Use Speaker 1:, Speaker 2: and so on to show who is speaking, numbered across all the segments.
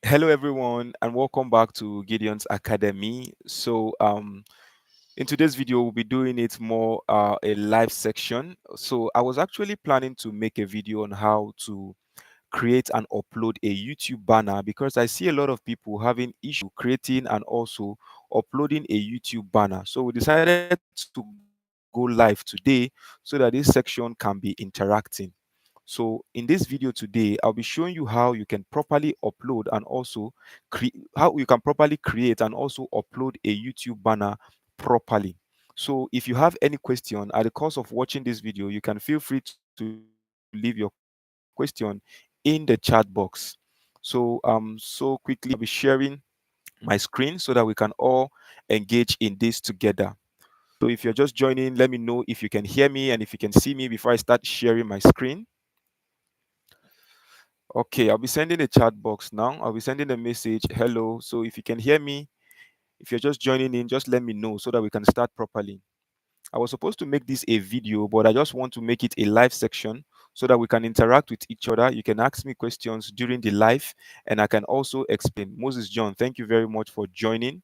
Speaker 1: Hello, everyone, and welcome back to Gideon's Academy. In today's video, we'll be doing it more a live section. So, I was actually planning to make a video on how to create and upload a YouTube banner because I see a lot of people having issue creating and also uploading a YouTube banner. So, we decided to go live today so that this section can be interacting. So in this video today, I'll be showing you how you can properly upload and also how you can properly create and also upload a YouTube banner properly. So if you have any question at the course of watching this video, you can feel free to leave your question in the chat box. So quickly I'll be sharing my screen so that we can all engage in this together. So if you're just joining, let me know if you can hear me and if you can see me before I start sharing my screen. Okay, I'll be sending a chat box now. I'll be sending a message, hello. So if you can hear me, if you're just joining in, just let me know so that we can start properly. I was supposed to make this a video, but I just want to make it a live section so that we can interact with each other. You can ask me questions during the live, and I can also explain. Moses John, thank you very much for joining.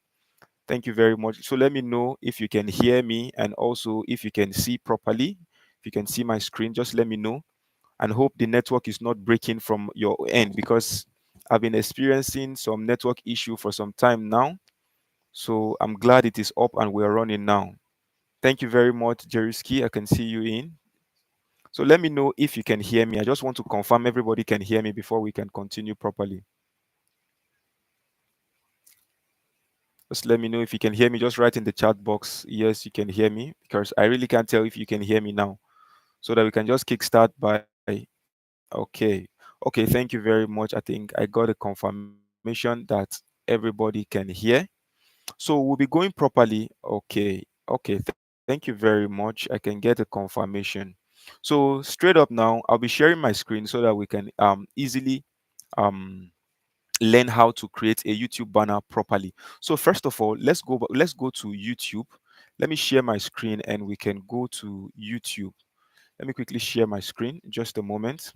Speaker 1: Thank you very much. So let me know if you can hear me and also if you can see properly. If you can see my screen, just let me know and hope the network is not breaking from your end because I've been experiencing some network issue for some time now. So I'm glad it is up and we're running now. Thank you very much, Jeriski. I can see you in. So let me know if you can hear me. I just want to confirm everybody can hear me before we can continue properly. Just let me know if you can hear me. Just write in the chat box, yes, you can hear me, because I really can't tell if you can hear me now. So that we can just kickstart by okay. Okay, thank you very much. I think I got a confirmation that everybody can hear. So we'll be going properly. Okay. Okay, thank you very much. I can get a confirmation. So straight up now, I'll be sharing my screen so that we can easily um learn how to create a YouTube banner properly. So first of all, let's go to YouTube. Let me share my screen and we can go to YouTube. Let me quickly share my screen. Just a moment.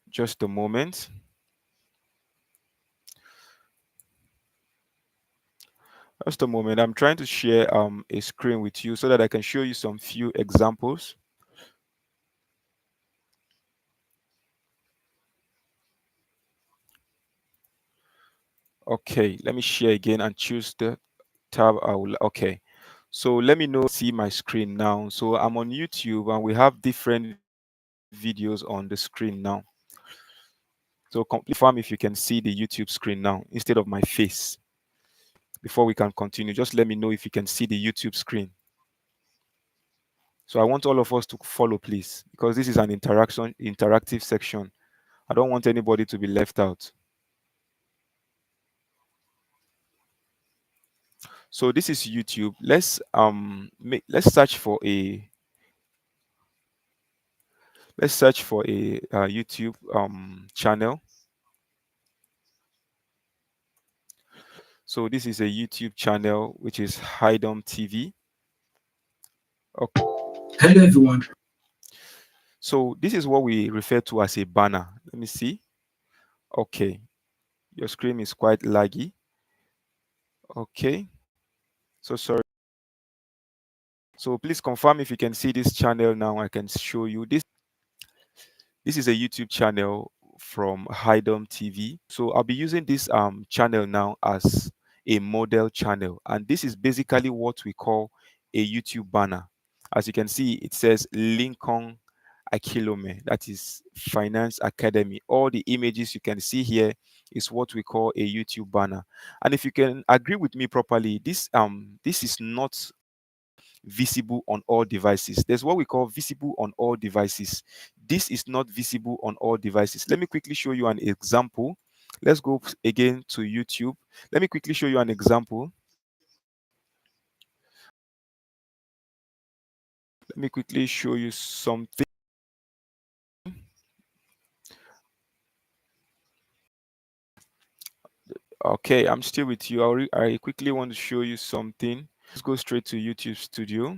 Speaker 1: Just a moment. Just a moment. I'm trying to share a screen with you so that I can show you some few examples. Okay, let me share again and choose the tab I will. Okay, so let me know see my screen now. So I'm on YouTube and we have different videos on the screen now. So confirm if you can see the YouTube screen now instead of my face. Before we can continue, just let me know if you can see the YouTube screen. So I want all of us to follow, please, because this is an interactive section. I don't want anybody to be left out. So this is YouTube. Let's search for a YouTube channel. So this is a YouTube channel which is Hidom TV. Okay.
Speaker 2: Hello everyone.
Speaker 1: So this is what we refer to as a banner. Let me see. Okay. Your screen is quite laggy. Okay. So sorry. So please confirm if you can see this channel now. I can show you this is a YouTube channel from Hidom TV. So I'll be using this channel now as a model channel, and this is basically what we call a YouTube banner. As you can see, it says Lincoln Akilome, that is Finance Academy. All the images you can see here is what we call a YouTube banner. And if you can agree with me properly, this is not visible on all devices. There's what we call visible on all devices. This is not visible on all devices. Let me quickly show you an example. Let's go again to YouTube. Let me quickly show you an example. Let me quickly show you something. Okay, I'm still with you. I quickly want to show you something. Let's go straight to YouTube Studio.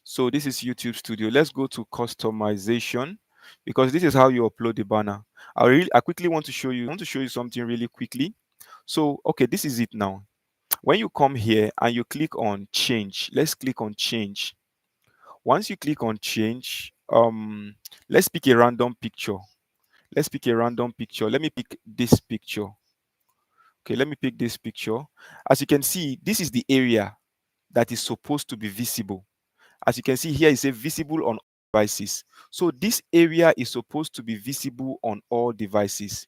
Speaker 1: So this is YouTube Studio. Let's go to customization. because this is how you upload the banner. I quickly want to show you something really quickly. So okay, this is it now. When you come here and you click on change, let's click on change. Once you click on change, let's pick a random picture. Let's pick a random picture. Let me pick this picture. Okay, let me pick this picture. As you can see, this is the area that is supposed to be visible. As you can see here, it says visible on devices. So this area is supposed to be visible on all devices.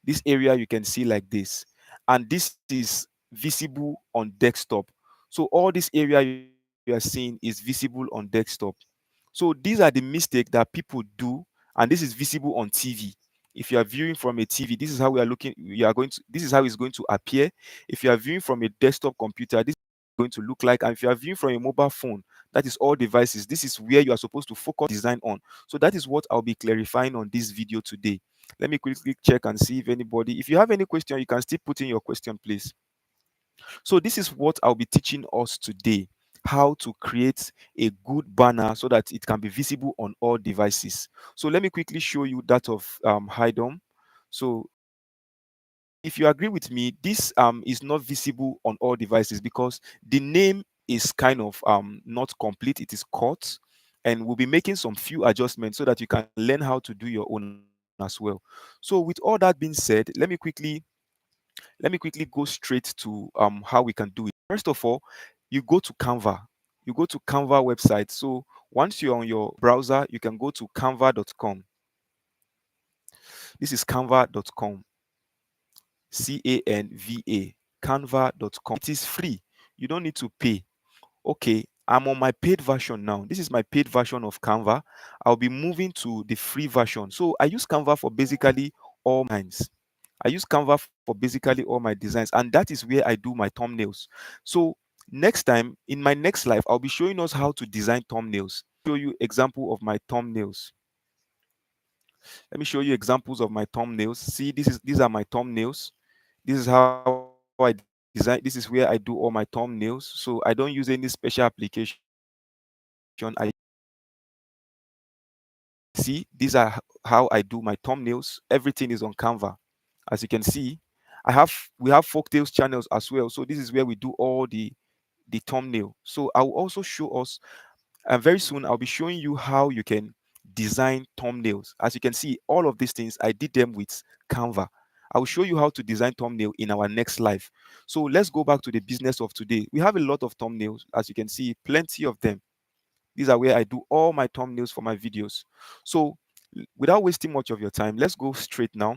Speaker 1: This area you can see like this, and this is visible on desktop. So all this area you are seeing is visible on desktop. So these are the mistakes that people do, and this is visible on TV. If you are viewing from a TV, this is how we are looking. We are going to. This is how it's going to appear. If you are viewing from a desktop computer, this is going to look like. And if you are viewing from a mobile phone, that is all devices. This is where you are supposed to focus design on. So that is what I'll be clarifying on this video today. Let me quickly check and see if anybody. If you have any question, you can still put in your question, please. So this is what I'll be teaching us today, how to create a good banner so that it can be visible on all devices. So let me quickly show you that of Hydom. So if you agree with me, this is not visible on all devices because the name is kind of not complete, it is cut, and we'll be making some few adjustments so that you can learn how to do your own as well. So with all that being said, let me quickly go straight to how we can do it. First of all, you go to Canva. You go to Canva website. So once you're on your browser, you can go to canva.com. This is canva.com. Canva, canva.com. It is free. You don't need to pay. Okay, I'm on my paid version now. This is my paid version of Canva. I'll be moving to the free version. So I use Canva for basically all mines. I use Canva for basically all my designs, and that is where I do my thumbnails. So next time, in my next live, I'll be showing us how to design thumbnails. Show you example of my thumbnails. Let me show you examples of my thumbnails. See, these are my thumbnails. This is how I design. This is where I do all my thumbnails. So I don't use any special application. See, these are how I do my thumbnails. Everything is on Canva. As you can see, we have folktales channels as well. So this is where we do all the thumbnail. So I will also show us, and very soon I'll be showing you how you can design thumbnails. As you can see, all of these things I did them with Canva. I will show you how to design thumbnail in our next live. So let's go back to the business of today. We have a lot of thumbnails, as you can see, plenty of them. These are where I do all my thumbnails for my videos. So without wasting much of your time, let's go straight now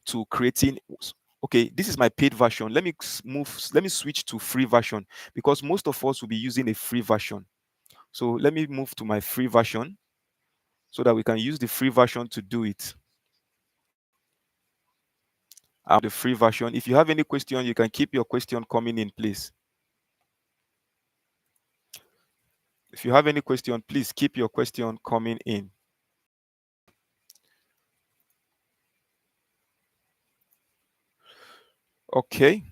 Speaker 1: to creating. Okay, this is my paid version. Let me switch to free version because most of us will be using a free version. So let me move to my free version so that we can use the free version to do it. The free version. If you have any question, you can keep your question coming in, please. If you have any question, please keep your question coming in. Okay.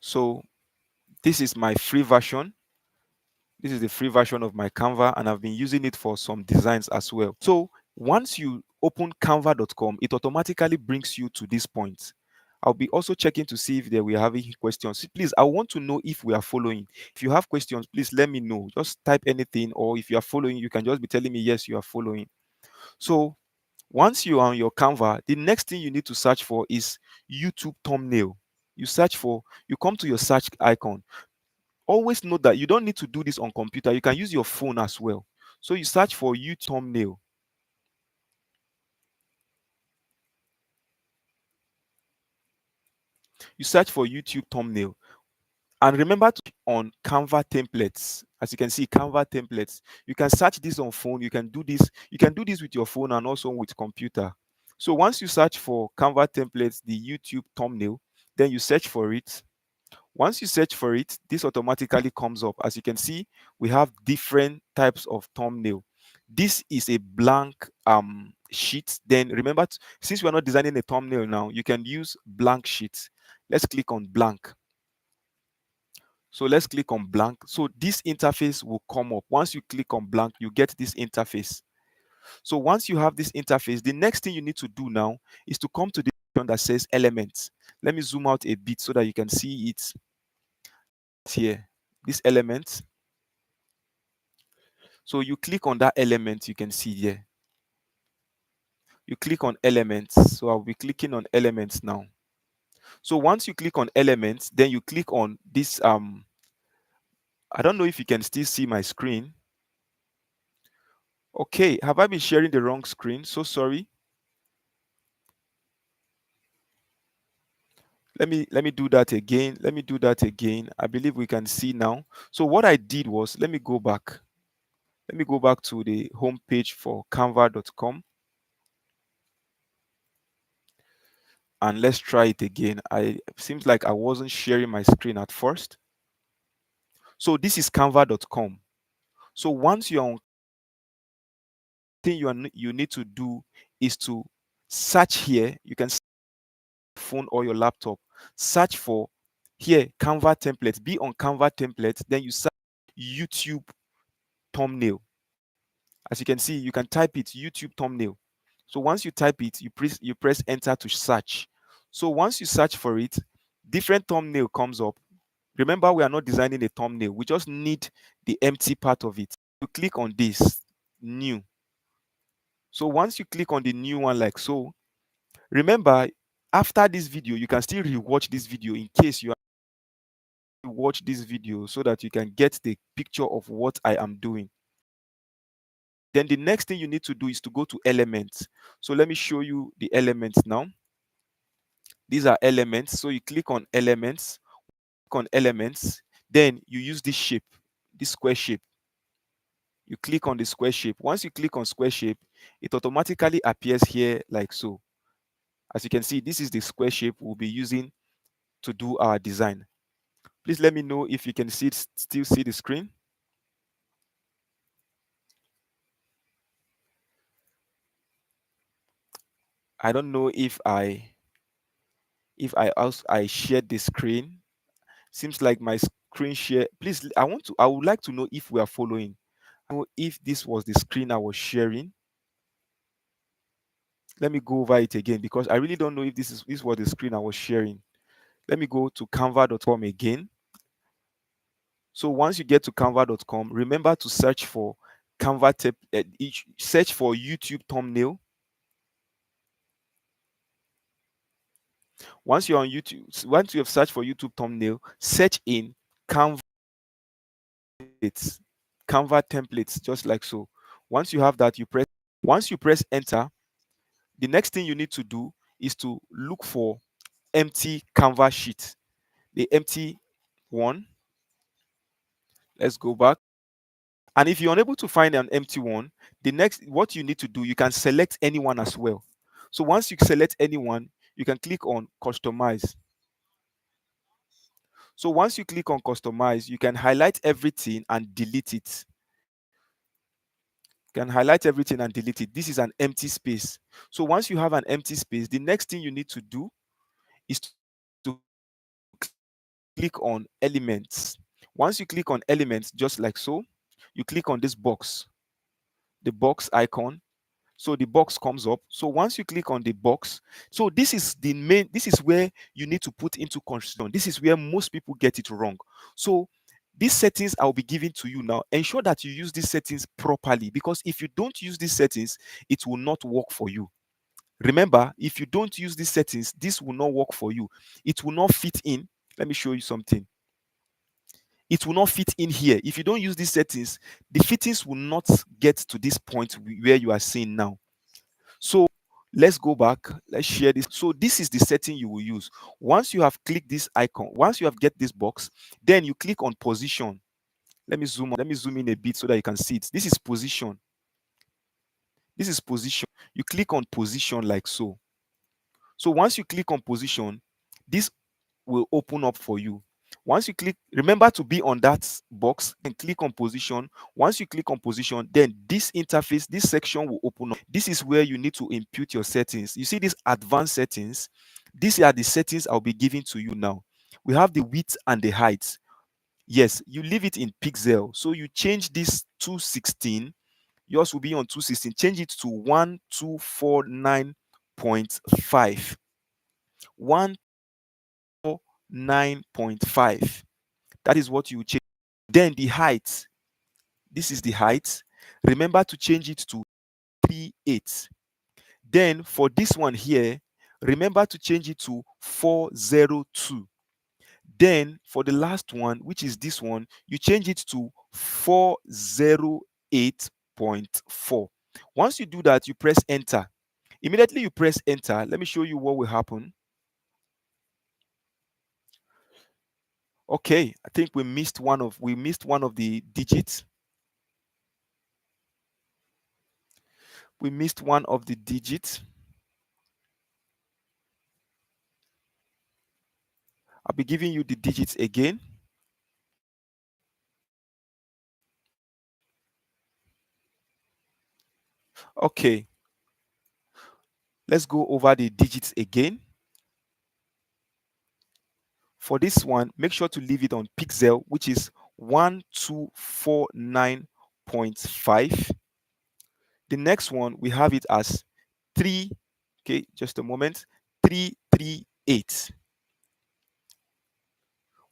Speaker 1: So this is my free version. This is the free version of my Canva, and I've been using it for some designs as well. So once you open canva.com, it automatically brings you to this point. I'll be also checking to see if we are having questions. Please, I want to know if we are following. If you have questions, please let me know. Just type anything, or if you are following, you can just be telling me, yes, you are following. So once you are on your Canva, the next thing you need to search for is YouTube thumbnail. You come to your search icon. Always note that you don't need to do this on computer. You can use your phone as well. So you search for YouTube thumbnail. You search for YouTube thumbnail. And remember to on Canva templates. As you can see, Canva templates. You can search this on phone. You can do this. You can do this with your phone and also with computer. So once you search for Canva templates, the YouTube thumbnail, then you search for it. Once you search for it, this automatically comes up. As you can see, we have different types of thumbnail. This is a blank sheet. Then remember, since we're not designing a thumbnail now, you can use blank sheet. Let's click on blank. So let's click on blank. So this interface will come up. Once you click on blank, you get this interface. So once you have this interface, the next thing you need to do now is to come to the option that says elements. Let me zoom out a bit so that you can see it here. This element. So you click on that element you can see here. You click on elements. So I'll be clicking on elements now. So once you click on elements, then you click on this. I don't know if you can still see my screen. Okay, have I been sharing the wrong screen? So sorry. Let me do that again. Let me do that again. I believe we can see now. So what I did was, let me go back. Let me go back to the home page for canva.com and let's try it again. It seems like I wasn't sharing my screen at first. So this is canva.com. So once you're on, thing you need to do is to search here. You can phone or your laptop, search for here Canva template. Be on Canva template, then you search YouTube thumbnail. As you can see, you can type it YouTube thumbnail. So once you type it, you press enter to search. So once you search for it, different thumbnail comes up. Remember, we are not designing a thumbnail, we just need the empty part of it. You click on this new. So once you click on the new one like so, remember, after this video you can still rewatch this video in case you watch this video so that you can get the picture of what I am doing. Then the next thing you need to do is to go to elements. So let me show you the elements now. These are elements. So you click on elements, then you use this shape, this square shape. You click on the square shape. Once you click on square shape, it automatically appears here like so. As you can see, this is the square shape we'll be using to do our design. Please let me know if you can still see the screen. I don't know if I shared the screen. Seems like my screen share. Please, I would like to know if we are following. I know if this was the screen I was sharing. Let me go over it again because I really don't know if this was the screen I was sharing. Let me go to canva.com again. So once you get to canva.com, remember to search for search for YouTube thumbnail. Once you're on YouTube, once you have searched for YouTube thumbnail, search in Canva templates, just like so. Once you have that, once you press enter, the next thing you need to do is to look for empty Canva sheet, the empty one. Let's go back. And if you're unable to find an empty one, what you need to do, you can select anyone as well. So once you select anyone, you can click on customize. So once you click on customize, you can highlight everything and delete it. You can highlight everything and delete it. This is an empty space. So once you have an empty space, the next thing you need to do is to click on elements. Once you click on elements, just like so, you click on this box, the box icon. So the box comes up. So once you click on the box, so this is where you need to put into consideration. This is where most people get it wrong. So these settings I'll be giving to you now. Ensure that you use these settings properly, because if you don't use these settings, it will not work for you. Remember, if you don't use these settings, this will not work for you. It will not fit in. Let me show you something. It will not fit in here. If you don't use these settings, the fittings will not get to this point where you are seeing now. So let's go back. Let's share this. So this is the setting you will use. Once you have clicked this icon, once you have get this box, then you click on position. Let me zoom in a bit so that you can see it. This is position. This is position. You click on position like so. So once you click on position, this will open up for you. Once you click, remember to be on that box and click on position. Once you click on position, then this interface, this section will open up. This is where you need to input your settings. You see these advanced settings. These are the settings I'll be giving to you now. We have the width and the height. Yes, you leave it in pixel. So you change this 216, yours will be on 216. Change it to 1249.5. 149.5. That is what you change. Then the height. This is the height. Remember to change it to 38. Then for this one here, remember to change it to 402. Then for the last one, which is this one, you change it to 408.4. Once you do that, you press enter. Immediately you press enter. Let me show you what will happen. Okay, I think we missed one of the digits. We missed one of the digits. I'll be giving you the digits again. Okay, let's go over the digits again. For this one, make sure to leave it on pixel, which is 1249.5. The next one, we have it as 3, okay, just a moment, 338.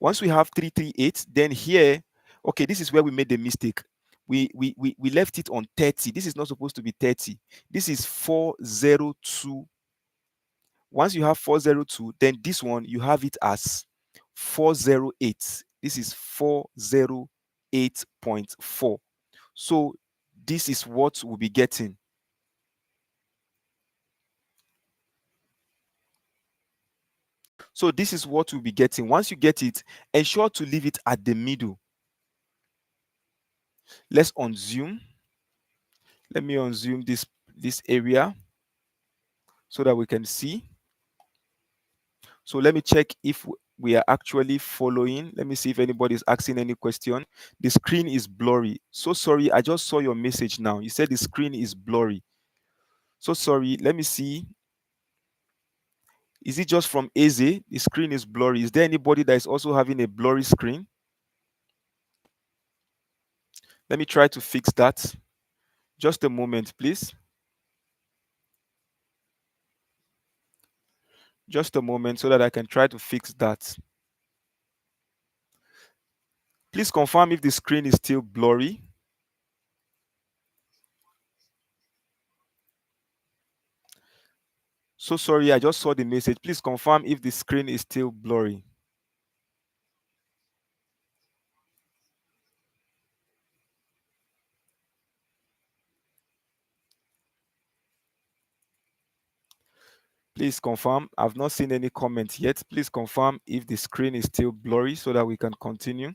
Speaker 1: Once we have 338, then here, okay, this is where we made the mistake. We left it on 30. This is not supposed to be 30. This is 402. Once you have 402, then this one you have it as 408. This is 408.4. So this is what we'll be getting. So this is what we'll be getting. Once you get it, ensure to leave it at the middle. Let's unzoom. Let me unzoom this area so that we can see. So let me check if we are actually following. Let me see if anybody is asking any question. The screen is blurry. So sorry, I just saw your message now. You said the screen is blurry. So sorry, let me see. Is it just from Eze? The screen is blurry. Is there anybody that is also having a blurry screen? Let me try to fix that. Just a moment, please. Just a moment so that I can try to fix that. Please confirm if the screen is still blurry. So sorry, I just saw the message. Please confirm if the screen is still blurry. Please confirm. I've not seen any comments yet. Please confirm if the screen is still blurry so that we can continue.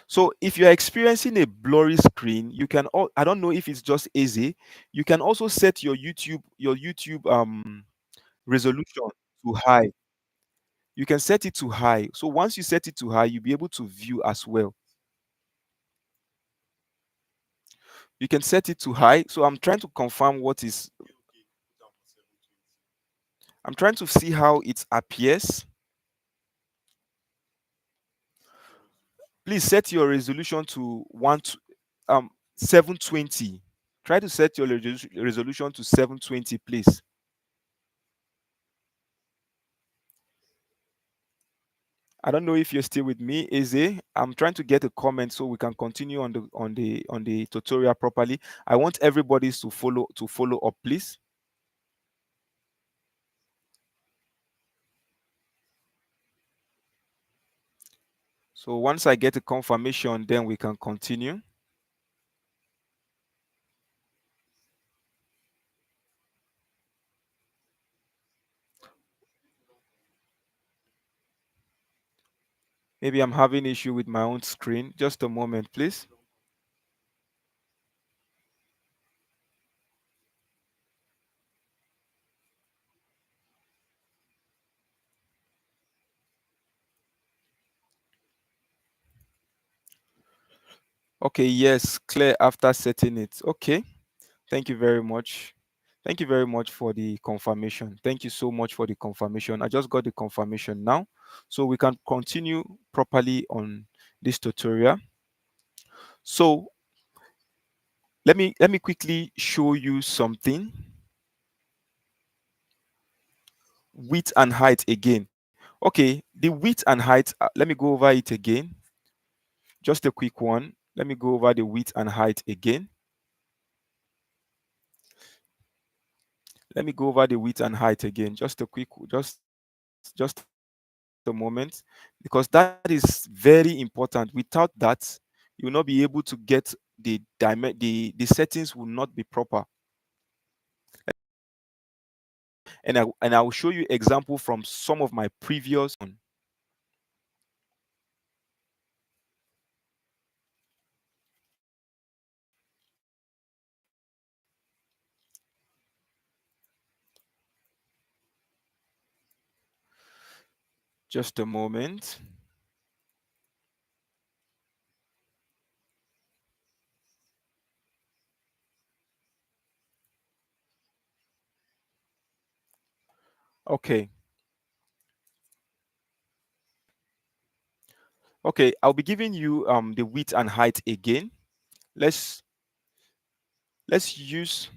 Speaker 1: So if you're experiencing a blurry screen, you can I don't know if it's just easy. You can also set your YouTube resolution to high. You can set it to high. So once you set it to high, you'll be able to view as well. You can set it to high. So I'm trying to confirm what is I'm trying to see how it appears. Please set your resolution to 720. Try to set your resolution to 720, please. I don't know if you're still with me, Eze. I'm trying to get a comment so we can continue on the tutorial properly. I want everybody to follow up, please. So once I get a confirmation, then we can continue. Maybe I'm having issue with my own screen. Just a moment, please. Okay, yes, clear after setting it. Okay. Thank you very much. Thank you very much for the confirmation. Thank you so much for the confirmation. I just got the confirmation now. So we can continue properly on this tutorial. So let me quickly show you something. Width and height again. Okay, the width and height, let me go over it again. Just a quick one. Let me go over the width and height again. Let me go over the width and height again. Just a quick, just a moment, because that is very important. Without that, you will not be able to get the settings will not be proper. And I will show you example from some of my previous on. Just a moment. Okay. Okay, I'll be giving you the width and height again. Let's let's use,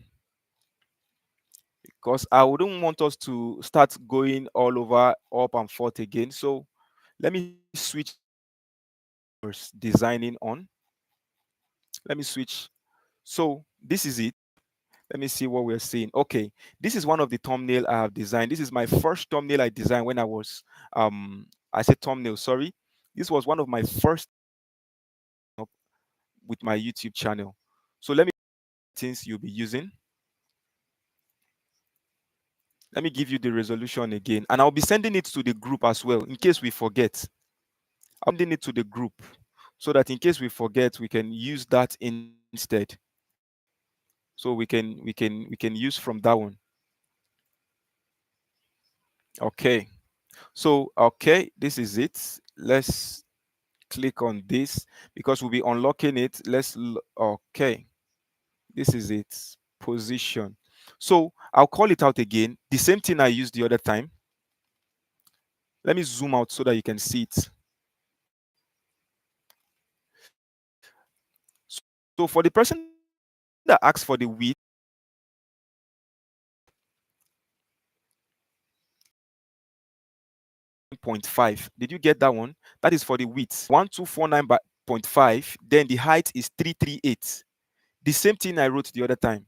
Speaker 1: because I wouldn't want us to start going all over up and forth again. So let me switch designing on. Let me switch. So this is it. Let me see what we're seeing. Okay, this is one of the thumbnail I have designed. This is my first thumbnail I designed when I was I said thumbnail, sorry. This was one of my first with my YouTube channel. So let me things you'll be using. Let me give you the resolution again, and I'll be sending it to the group as well in case we forget. I'm sending it to the group so that in case we forget, we can use that instead. So we can use from that one. Okay. So okay, this is it. Let's click on this because we'll be unlocking it. Okay. This is it. Position. So I'll call it out again. The same thing I used the other time. Let me zoom out so that you can see it. So for the person that asks for the width, 0.5. Did you get that one? That is for the width. 1249 by 0.5. Then the height is 338. The same thing I wrote the other time.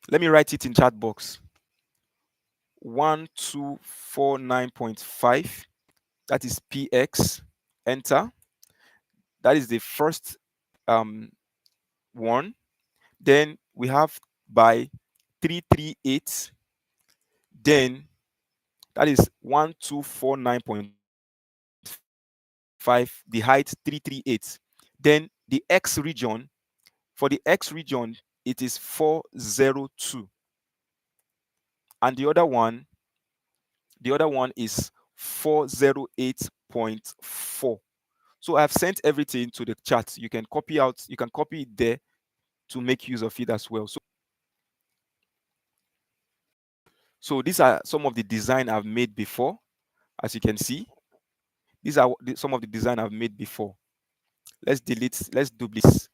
Speaker 1: Let me write it in chat box. 1249.5. That is px. Enter. That is the first um one. Then we have by 338. Then that is 1249.5. The height 338. Then the x region, for the x region, it is 402. And the other one is 408.4. So I've sent everything to the chat. You can copy it there to make use of it as well. So these are some of the design I've made before. As you can see, these are some of the design I've made before. Let's duplicate.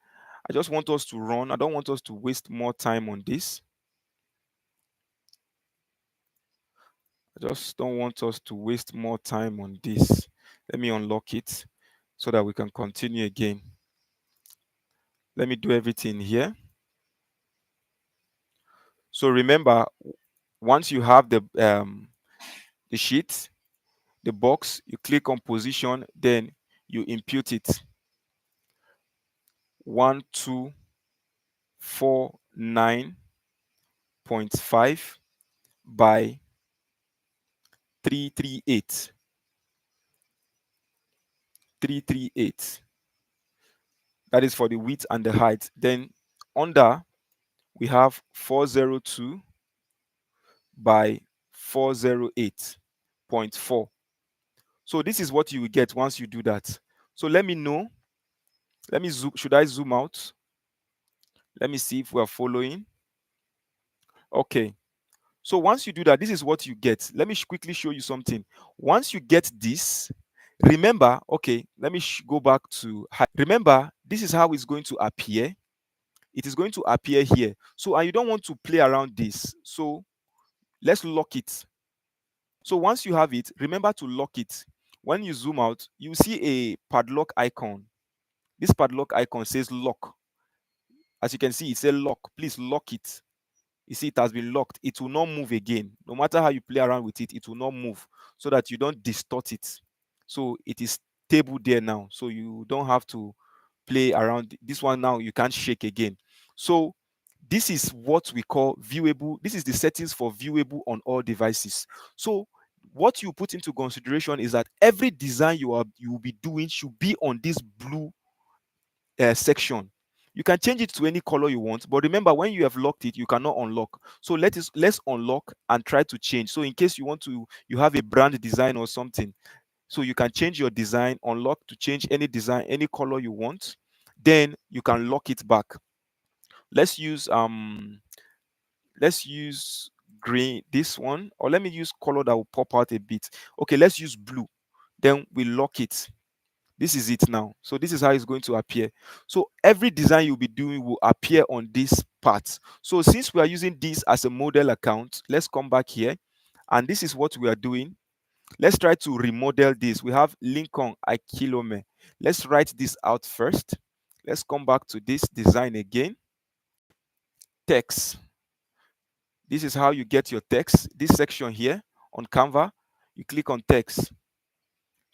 Speaker 1: I just want us to run. I don't want us to waste more time on this. I just don't want us to waste more time on this. Let me unlock it so that we can continue again. Let me do everything here. So remember, once you have the sheet, the box, you click on position, then you impute it. 1249.5 by 338. 338. That is for the width and the height. Then under, we have 402 by 408.4. So this is what you will get once you do that. So let me know Let me zoom. Should I zoom out? Let me see if we are following. Okay. So once you do that, this is what you get. Let me quickly show you something. Once you get this, remember, okay, let me go back to remember, this is how it's going to appear. It is going to appear here. So, and you don't want to play around this. So let's lock it. So once you have it, remember to lock it. When you zoom out, you see a padlock icon. This padlock icon says lock. As you can see, it says lock. Please lock it. You see, it has been locked. It will not move again. No matter how you play around with it, it will not move, so that you don't distort it. So it is stable there now. So you don't have to play around. This one now, you can't shake again. So this is what we call viewable. This is the settings for viewable on all devices. So what you put into consideration is that every design you will be doing should be on this blue section. You can change it to any color you want, but remember, when you have locked it, you cannot unlock. So let's unlock and try to change. So in case you have a brand design or something, so you can change your design, unlock to change any design, any color you want. Then you can lock it back. Let's use let's use green, this one, or let me use color that will pop out a bit. Okay, let's use blue. Then we lock it. This is it now. So this is how it's going to appear. So every design you'll be doing will appear on this part. So since we are using this as a model account, let's come back here. And this is what we are doing. Let's try to remodel this. We have Lincoln Akilome. Let's write this out first. Let's come back to this design again. Text. This is how you get your text. This section here on Canva, you click on text.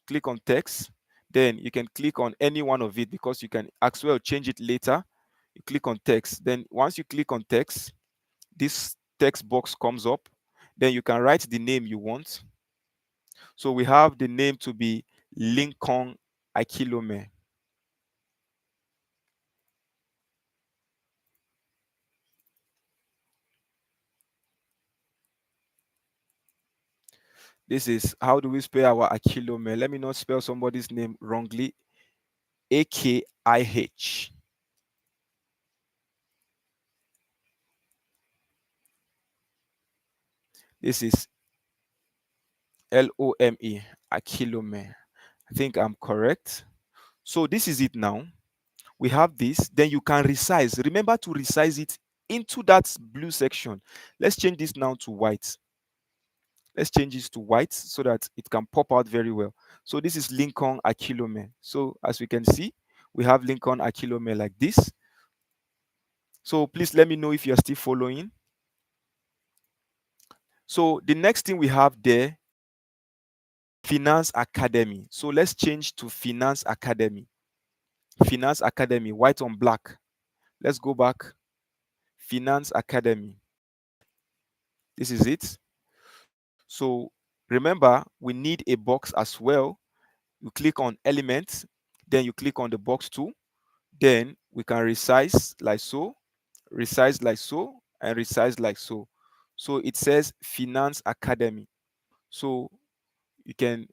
Speaker 1: Click on text. Then you can click on any one of it, because you can as well change it later. You click on text. Then once you click on text, this text box comes up. Then you can write the name you want. So we have the name to be Lincoln Akilome. This is how do we spell our Akilome? Let me not spell somebody's name wrongly. Akih. This is Lome, Akilome. I think I'm correct. So this is it now. We have this. Then you can resize. Remember to resize it into that blue section. Let's change this now to white. Let's change this to white so that it can pop out very well. So this is Lincoln Akilome. So as we can see, we have Lincoln Akilome like this. So please let me know if you're still following. So the next thing we have there, Finance Academy. So let's change to Finance Academy. Finance Academy, white on black. Let's go back. Finance Academy. This is it. So remember, we need a box as well. You click on elements, then you click on the box tool. Then we can resize like so, and resize like so. So it says Finance Academy. So you can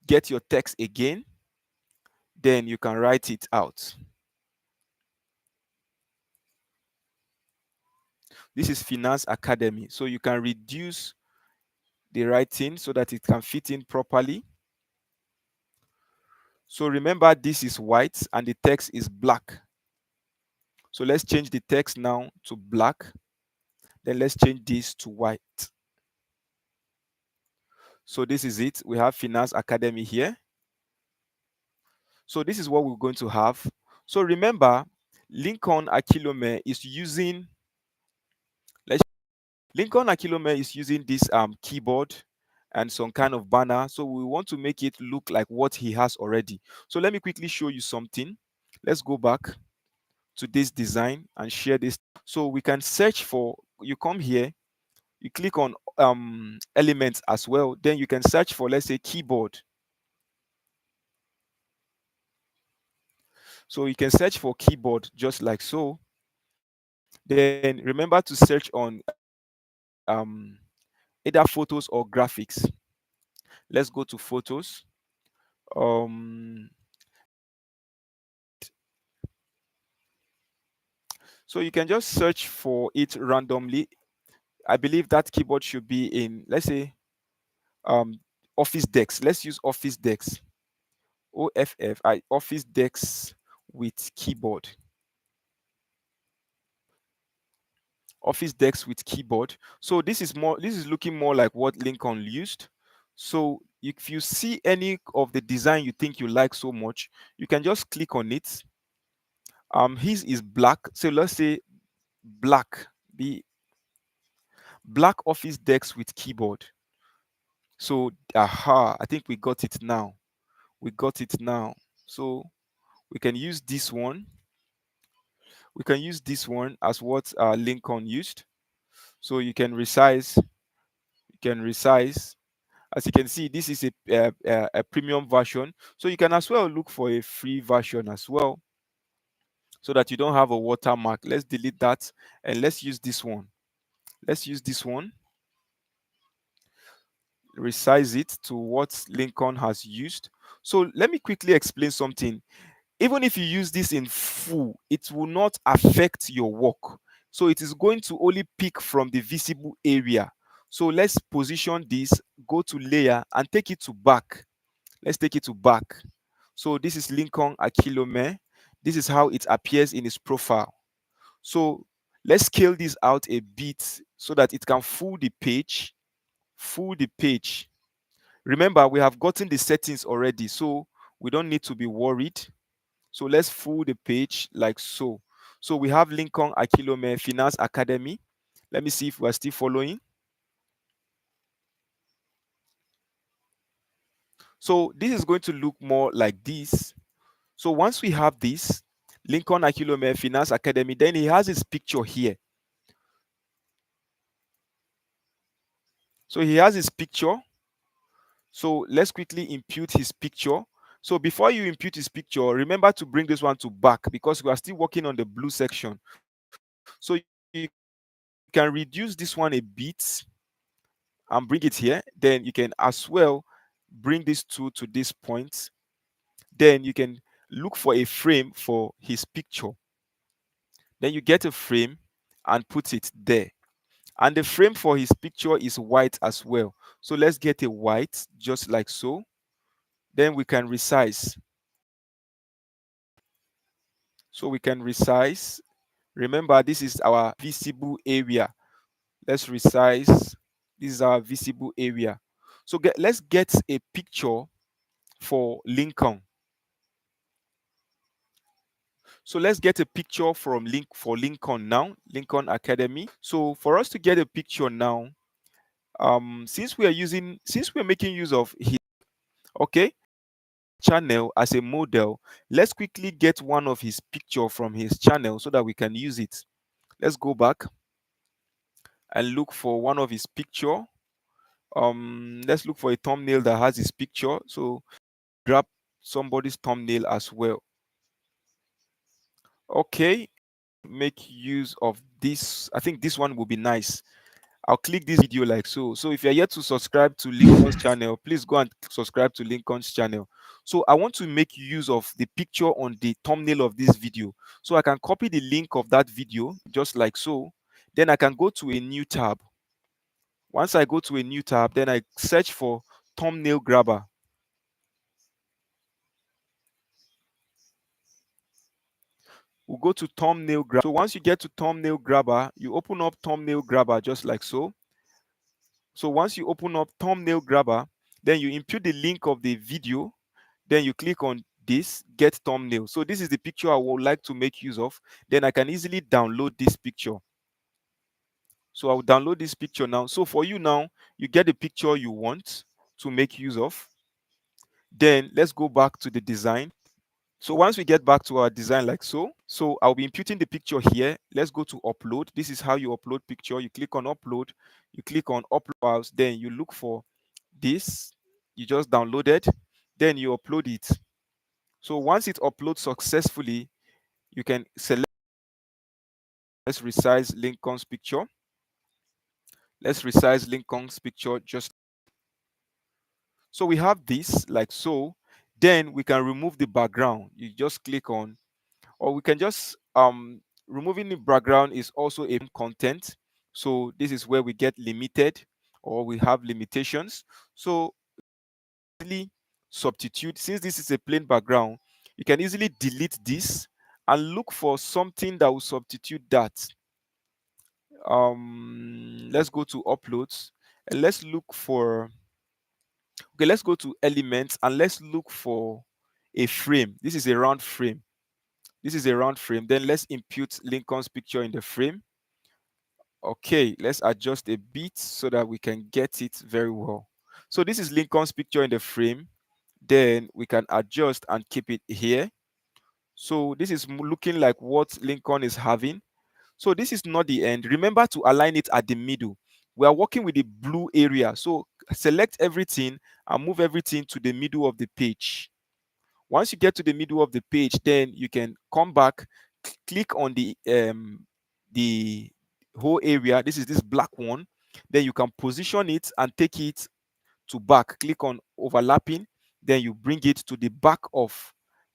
Speaker 1: get your text again, then you can write it out. This is Finance Academy. So you can reduce the writing so that it can fit in properly. So remember, this is white and the text is black. So let's change the text now to black. Then let's change this to white. So this is it. We have Finance Academy here. So this is what we're going to have. So remember, Lincoln Akilome is using, Lincoln Akilome is using this keyboard and some kind of banner. So we want to make it look like what he has already. So let me quickly show you something. Let's go back to this design and share this. So we can search for, you come here, you click on elements as well. Then you can search for, let's say, keyboard. So you can search for keyboard just like so. Then remember to search on either photos or graphics. Let's go to photos. So you can just search for it randomly. I believe that keyboard should be in, let's say, um office decks. Let's use office decks. Office decks with keyboard. Office decks with keyboard. So this is looking more like what Lincoln used. So if you see any of the design you think you like so much, you can just click on it. His is black. So let's say black, the black office decks with keyboard. So I think we got it now. We got it now. So we can use this one. We can use this one as what Lincoln used. So you can resize. You can resize. As you can see, this is a premium version. So you can as well look for a free version as well, so that you don't have a watermark. Let's delete that and let's use this one. Let's use this one. Resize it to what Lincoln has used. So let me quickly explain something. Even if you use this in full, it will not affect your work. So it is going to only pick from the visible area. So let's position this, go to layer and take it to back. Let's take it to back. So this is Lincoln Akilome. This is how it appears in his profile. So let's scale this out a bit so that it can full the page. Full the page. Remember, we have gotten the settings already, so we don't need to be worried. So let's full the page like so. So we have Lincoln Akilome Finance Academy. Let me see if we're still following. So this is going to look more like this. So once we have this, Lincoln Akilome Finance Academy, then he has his picture here. So he has his picture. So let's quickly impute his picture. So before you impute his picture, remember to bring this one to back because we are still working on the blue section. So you can reduce this one a bit and bring it here. Then you can as well bring this tool to this point. Then you can look for a frame for his picture. Then you get a frame and put it there. And the frame for his picture is white as well. So let's get a white just like so. Then we can resize. So we can resize. Remember, this is our visible area. Let's resize. This is our visible area. So let's get a picture for Lincoln. So let's get a picture for Lincoln now, Lincoln Academy. So for us to get a picture now, since we're making use of his okay channel as a model, let's quickly get one of his picture from his channel so that we can use it. Let's go back and look for one of his picture. Let's look for a thumbnail that has his picture. So grab somebody's thumbnail as well. Okay, make use of this. I think this one will be nice. I'll click this video like so. So if you're yet to subscribe to Lincoln's channel, please go and subscribe to Lincoln's channel. So I want to make use of the picture on the thumbnail of this video. So I can copy the link of that video just like so. Then I can go to a new tab. Once I go to a new tab, then I search for thumbnail grabber. We'll go to thumbnail grabber. So once you get to thumbnail grabber, you open up thumbnail grabber just like so. So once you open up thumbnail grabber, then you input the link of the video, then you click on this get thumbnail. So this is the picture I would like to make use of. Then I can easily download this picture. So I'll download this picture now. So for you now, you get the picture you want to make use of. Then let's go back to the design. So once we get back to our design like so, so I'll be imputing the picture here. Let's go to upload. This is how you upload picture. You click on upload, you click on upload files, then you look for this. You just download it, then you upload it. So once it uploads successfully, you can select, let's resize Lincoln's picture. Let's resize Lincoln's picture just so we have this like so. Then we can remove the background. You just click on, or we can just Removing the background is also a content. So this is where we get limited, or we have limitations. So easily substitute, since this is a plain background, you can easily delete this and look for something that will substitute that. Let's go to uploads and let's look for, okay, let's go to elements and let's look for a frame. This is a round frame. This is a round frame. Then let's impute Lincoln's picture in the frame. Okay, let's adjust a bit so that we can get it very well. So this is Lincoln's picture in the frame. Then we can adjust and keep it here. So this is looking like what Lincoln is having. So this is not the end. Remember to align it at the middle. We are working with the blue area. So select everything and move everything to the middle of the page. Once you get to the middle of the page, then you can come back, click on the whole area. This is this black one. Then you can position it and take it to back. Click on overlapping. Then you bring it to the back of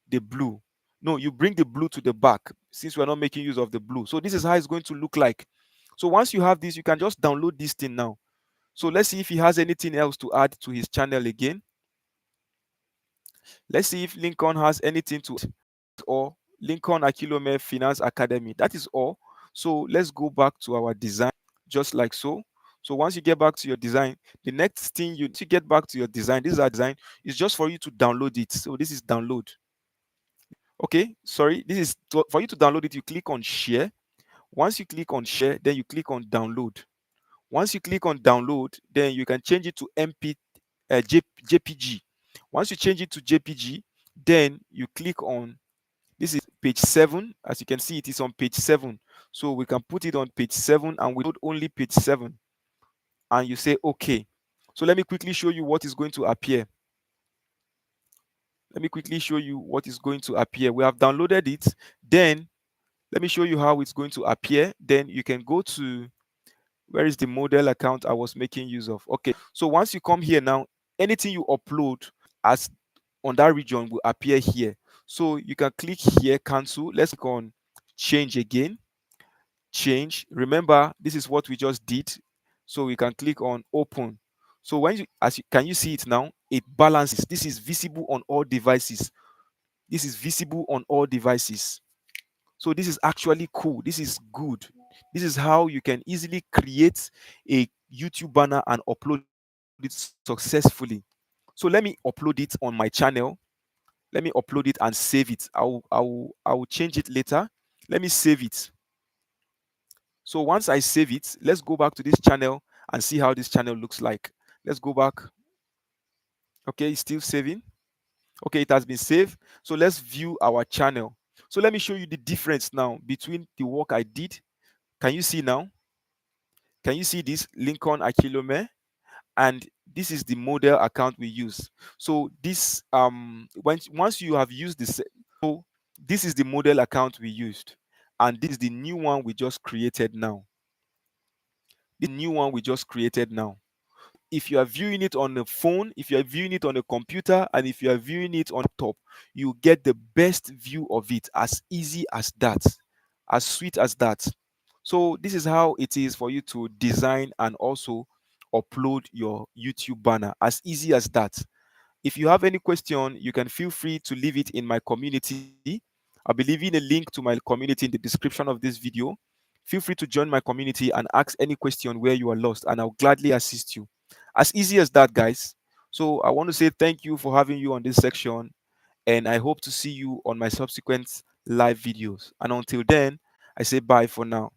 Speaker 1: the blue. No, you bring the blue to the back, since we're not making use of the blue. So this is how it's going to look like. So once you have this, you can just download this thing now. So let's see if he has anything else to add to his channel again. Let's see if Lincoln has anything to, or Lincoln Akilome Finance Academy. That is all. So let's go back to our design, just like so. So once you get back to your design, the next thing you to get back to your design, this is our design, is just for you to download it. So this is download. Okay, sorry, this is for you to download it. You click on share. Once you click on share, then you click on download. Once you click on download, then you can change it to JPG. Once you change it to JPG, then you click on, this is page 7. As you can see, it is on page 7. So we can put it on page 7 and we load only page 7. And you say, okay. So let me quickly show you what is going to appear. Let me quickly show you what is going to appear. We have downloaded it. Then let me show you how it's going to appear. Then you can go to, where is the model account I was making use of? Okay. So once you come here now, anything you upload as on that region will appear here. So you can click here, cancel. Let's click on change again. Change. Remember, this is what we just did. So we can click on open. So when you, can you see it now? It balances. This is visible on all devices. This is visible on all devices. So this is actually cool. This is good. This is how you can easily create a YouTube banner and upload it successfully. So let me upload it on my channel. Let me upload it and save it. I will change it later. Let me save it. So once I save it, let's go back to this channel and see how this channel looks like. Let's go back. Okay, it's still saving. Okay, it has been saved. So let's view our channel. So let me show you the difference now between the work I did. Can you see now? Can you see this Lincoln Akilome? And this is the model account we use. So this once you have used this, so this is the model account we used, and this is the new one we just created now. The new one we just created now. If you are viewing it on the phone, if you are viewing it on a computer, and if you are viewing it on top, you get the best view of it, as easy as that, as sweet as that. So this is how it is for you to design and also upload your YouTube banner, as easy as that. If you have any question, you can feel free to leave it in my community. I'll be leaving a link to my community in the description of this video. Feel free to join my community and ask any question where you are lost, and I'll gladly assist you. As easy as that, guys. So I want to say thank you for having you on this section, and I hope to see you on my subsequent live videos. And until then, I say bye for now.